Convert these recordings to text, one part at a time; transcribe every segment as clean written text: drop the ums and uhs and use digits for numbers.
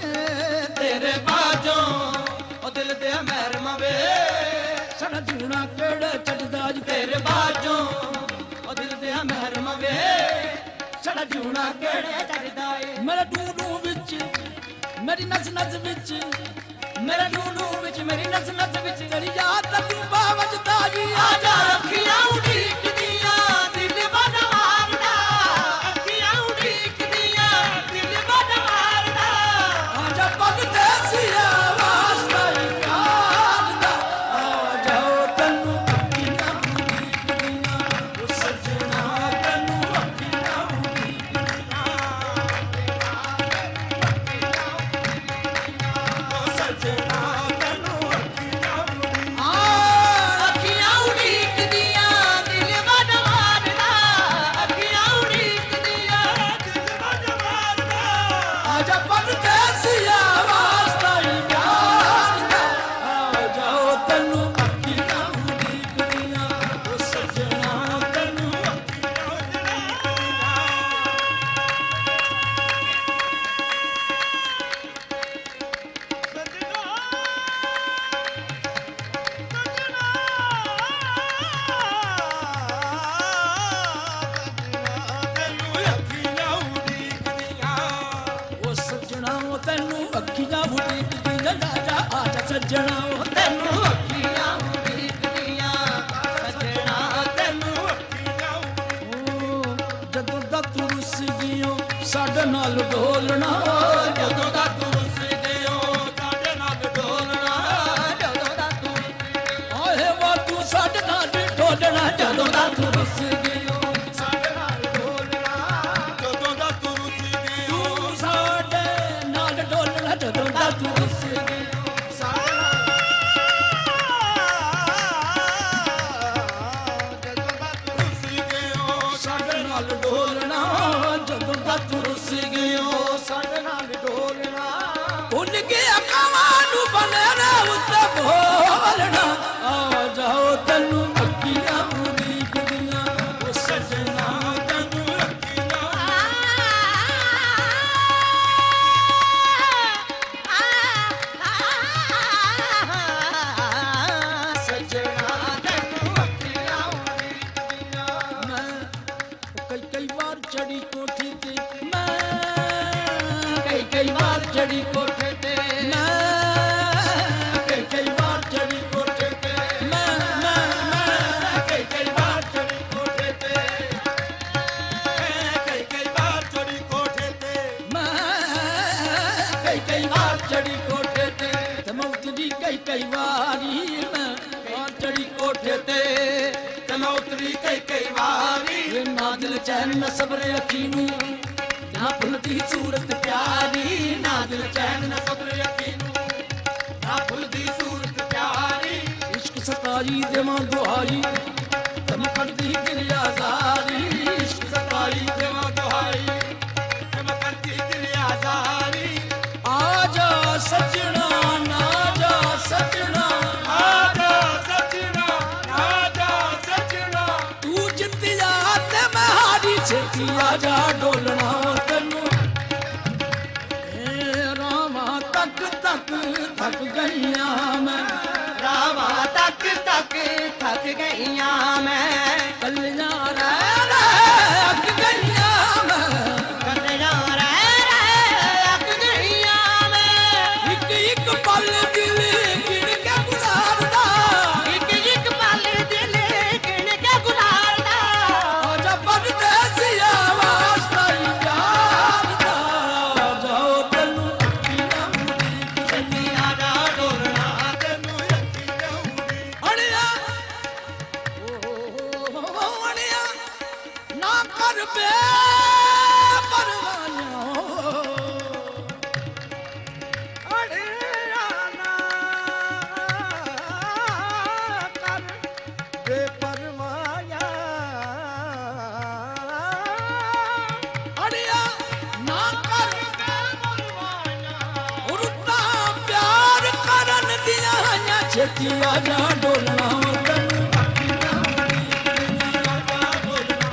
तेरे बाजों ओ दिल दे महरम वे साडा जीना केड़ा चढ़दा जी तेरे बाजों ओ दिल दे महरम वे साडा जीना केड़ा चढ़दा ए मेरे डूडू विच मेरी नस नस विच मेरे डूडू विच मेरी नस नस विच तेरी याद तू बावजदा जी आजा अखियां उड़ीकदियां दिल बन मारदा अखियां उड़ीकदियां दिल बन मारदा आजा पग ते सिया वास्ता याद दा आ जाओ तन्नू अखियां उड़ीकदियां ओ सजना तन्नू अखियां उड़ीकदियां ओ सजना तन्नू अखियां आ अखियां उड़ीकदियां दिल बन मारदा अखियां उड़ीकदियां दिल बन मारदा आजा पग ते सिया वास्ता याद दा आ जाओ तन्नू अखियां उड़ीकदियां ओ सजना तन्नू ओ सजना ओ तन्नू अखियां उड़ीकदियां राजा आजा सजना ओ ਤੈਨੂੰ ਅੱਖੀਆਂ ਉਡੀਕਦੀਆਂ ਸੱਜਣਾ ਤੈਨੂੰ ਓ ਜਦੋਂ ਦਾ ਤੂੰ ਰੁੱਸ ਗਿਓ ਸਾਡੇ ਨਾਲ ਢੋਲਣਾ ਜਦੋਂ ਦਾ ਤੂੰ ਰੁੱਸ ਗਿਓ ਸਾਡੇ ਨਾਲ ਢੋਲਣਾ ਜਦੋਂ ਦਾ ਤੂੰ ਆਏ ਵਾ ਤੂੰ ਸਾਡੇ ਨਾਲ ਢੋਲਣਾ ਜਦੋਂ ਦਾ ਤੂੰ ਰੁੱਸ ਗਿਓ ਸਾਡੇ ਨਾਲ ਢੋਲਣਾ ਜਦੋਂ ਦਾ ਤੂੰ ਰੁੱਸ ਗਿਓ ਤੂੰ ਸਾਡੇ ਨਾਲ ਢੋਲਣਾ ਜਦੋਂ ਦਾ ਤੂੰ ਰੁੱਸ ਗਿਓ ਸਾਡੇ ਨਾਲ ਢੋਲਣਾ ਜਦੋਂ ਦਾ ਤੂੰ ਰੁੱਸ ਗਿਓ ਸਾਡੇ ਨਾਲ ਢੋਲਣਾ ਭੁੱਲ ਗਿਆ ਕਾਵਾਂ ਨੂੰ ਬਨੇਰੇ ਉੱਤੇ ਬੋਲਣਾ ਆ ਜਾਓ ਤੈਨੂੰ ਅੱਖੀਆਂ ਉਡੀਕਦੀਆਂ ਉਹ ਸਜਣਾ ਤੈਨੂੰ ਸੱਜਣਾ ਤੈਨੂੰ ਅੱਖੀਆਂ ਉਡੀਕਦੀਆਂ ਮੈਂ ਕਈ ਵਾਰ ਚੜੀ ਕੋਠੀ ਤੇ ਮੈਂ ਕਈ ਵਾਰ ਚੜੀ ਕੋਠੇ ਤੇ ਮੈਂ ਕਈ ਵਾਰ ਚੜੀ ਕੋਠੇ ਤੇ ਮੈਂ ਕਈ ਵਾਰ ਚੜੀ ਕੋਠੇ ਤੇ ਕਈ ਵਾਰ ਚੜੀ ਕੋਠੇ ਤੇ ਮੈਂ ਕਈ ਵਾਰ ਚੜੀ ਕੋਠੇ ਤੇ ਤੇ ਮੌਤ ਦੀ ਕਈ ਵਾਰੀ ਮੈਂ ਵਾਰ ਚੜੀ ਕੋਠੇ ਤੇ ਤੇ ਮੈਂ ਉਤਰੀ ਕਈ ਵਾਰੀ ਇਹ ਨਾ ਦਿਲ ਚੈਨ ਨਾ ਸਬਰ ਅੱਖੀ ਨੂੰ ਨਾ ਭੁੱਲਦੀ ਸੂਰਤ ਪਿਆਰੀ ਨਾ ਦਿਲ ਚੈਨ ਨਾ ਸਬਰ ਯਕੀਨ ਨਾ ਭੁੱਲਦੀ ਸੂਰਤ ਪਿਆਰੀ ਇਸ਼ਕ ਸਤਾਈ ਦੇਵਾਂ ਦੁਹਾਈ ਤਮ ਕਰਦੀ ਕਿਰਿਆ ਜ਼ਾਰੀ ਇਸ਼ਕ ਸਤਾਈ ਦੇਵਾਂ ਦੁਹਾਈ ਤੇ ਮੈਂ ਕਰਦੀ ਦਿਲਿਆ ਜ਼ਾਰੀ ਆ ਜਾ ਸਜਣਾ ਨਾ ਜਾ ਸਜਣਾ ਆਜਾ ਸੱਜਣਾ ਆਜਾ ਸੱਜਣਾ ਤੂੰ ਜਿੱਤਿਆ ਤੇ ਮੈਂ ਹਾਰੀ ਛੇਤੀ ਆ ਜਾ ਡੋਲਣਾ ਤੈਨੂੰ ਏ ਰਾਵਾਂ ਤੱਕ ਤੱਕ ਥੱਕ ਗਈਆਂ ਮੈਂ ਰਾਵਾਂ ਤੱਕ ਤੱਕ ਥੱਕ ਗਈਆਂ ਮੈਂ ਕੱਲੀਆਂ ਰਹਿ ਰਹਿ ਅੱਕ ਗਈਆਂ ਮੈਂ ਕੱਲਿਆਂ ਰਹਿ ਅੱਕ ਗਈਆਂ ਮੈਂ ਇੱਕ ਇੱਕ ਪਲ ਦਿਲ ਗਿਣ ਕੇ ਗੁਜ਼ਾਰਦਾ ਇੱਕ ਇੱਕ ਪਲ ਦਿਲ ਗਿਣ ਕੇ ਗੁਜ਼ਾਰਦਾ ਆਜਾ ਪਰਦੇਸੀਆ ਵਾਸਤਾ ਯਾਦ ਦਾ ਜਾਓ ਤੈਨੂੰ ਅੱਖੀਆਂ ਉਡੀਕ ਛੇਤੀ ਆਜਾ ਡੋਲਣਾ ਤੈਨੂੰ ਅੱਖੀਆਂ ਉਡੀਕ ਅੜਿਆ ਓ ਅੜਿਆ ਨਾ ਕਰ ਬੇ ਪਰਵਾਨਾ ਅੜਿਆ ਨਾ ਕਰ ਬੇਪਰਵਾਇਆ ਅੜਿਆ ਨਾ ਕਰ ਪਰਵਾਇਆ ਉਰਤਾ ਪਿਆਰ ਕਰਨ ਦੀਆਂ ਛੇਤੀ ਆ ਜਾ ਡੋਲਣਾ ਤੈਨੂੰ ਅੱਖੀਆਂ ਉਡੀਕ ਆ ਜਾ ਡੋਲਣਾ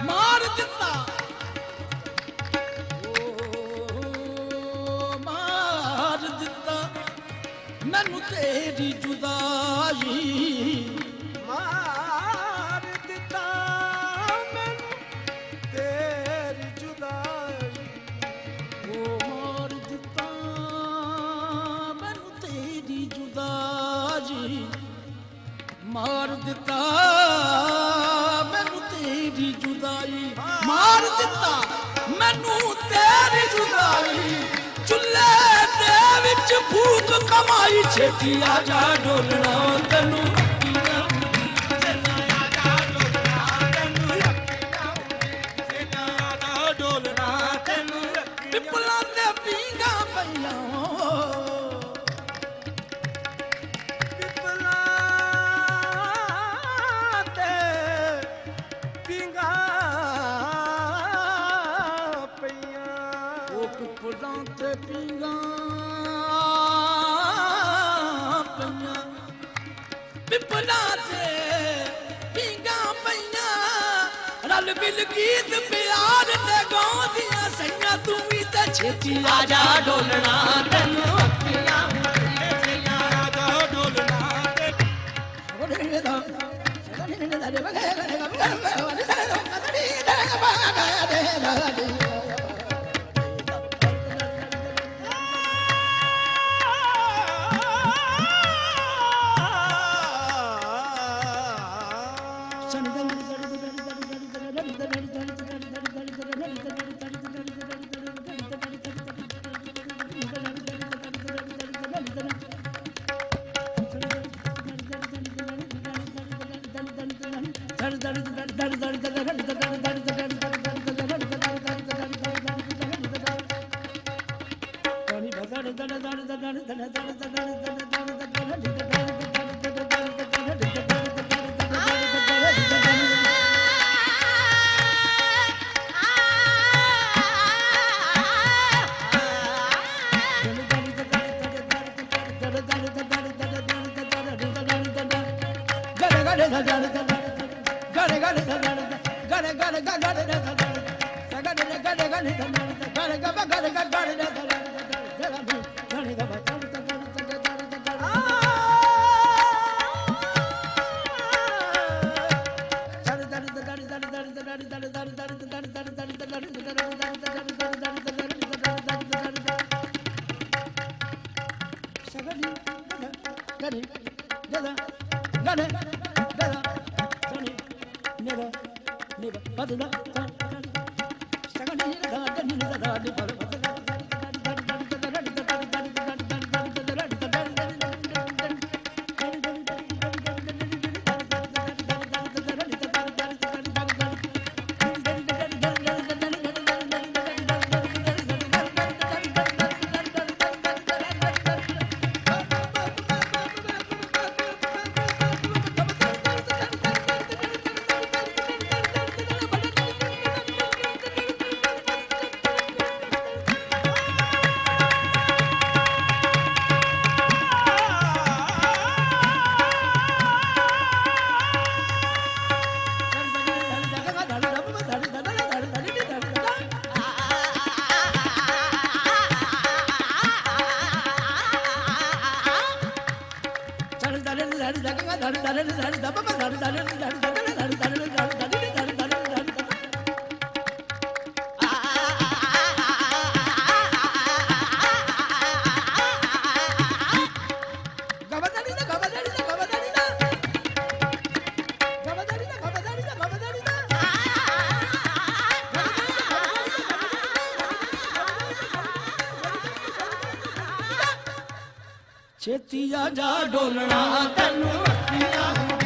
ਮਾਰ ਦਿੱਤਾ ਮੈਨੂੰ ਤੇਰੀ ਜੁਦਾਈ ਮਾਰ ਦਿੱਤਾ ਮੈਨੂੰ ਤੇਰੀ ਜੁਦਾਈ ਉਹ ਮਾਰ ਦਿੱਤਾ ਮੈਨੂੰ ਤੇਰੀ ਜੁਦਾਈ ਮਾਰ ਦਿੱਤਾ ਮੈਨੂੰ ਤੇਰੀ ਜੁਦਾਈ ਮਾਰ ਦਿੱਤਾ ਮੈਨੂੰ ਤੇਰੀ ਜੁਦਾਈ ਚੁੱਲ੍ਹੇ ਦੇ ਵਿੱਚ ਫੂਕ ਕਮਾਈ ਛੇਤੀ ਆ ਜਾ ਡੋਲਣਾ ਤੈਨੂੰ ਪਿੱਪਲਾਂ ਤੇ ਪੀਂਘਾਂ ਪਈਆਂ ਪਿੱਪਲਾਂ ਤੇ ਪੀਂਘਾਂ ਪਈਆਂ ਉਹ ਪਿੱਪਲਾਂ ਤੇ ਪੀਂਘਾਂ ਪਈਆਂ ਪਿੱਪਲਾਂ ਤੇ ਪੀਂਘਾਂ ਪਈਆਂ ਰਲ ਮਿਲ ਗੀਤ ਪਿਆਰ ਤੇ ਗਾਉਂਦੀਆਂ ਸਈਆਂ ਤੂੰ ਵੀ ਤੇ ਛੇਤੀ ਆ ਜਾ ਡੋਲਣਾ ਤੈਨੂੰ ਅੱਖੀਆਂ ਛੇਤੀ ਆ ਜਾ ਡੋਲਣਾ ਤੈਨੂੰ ਅੱਖੀਆਂ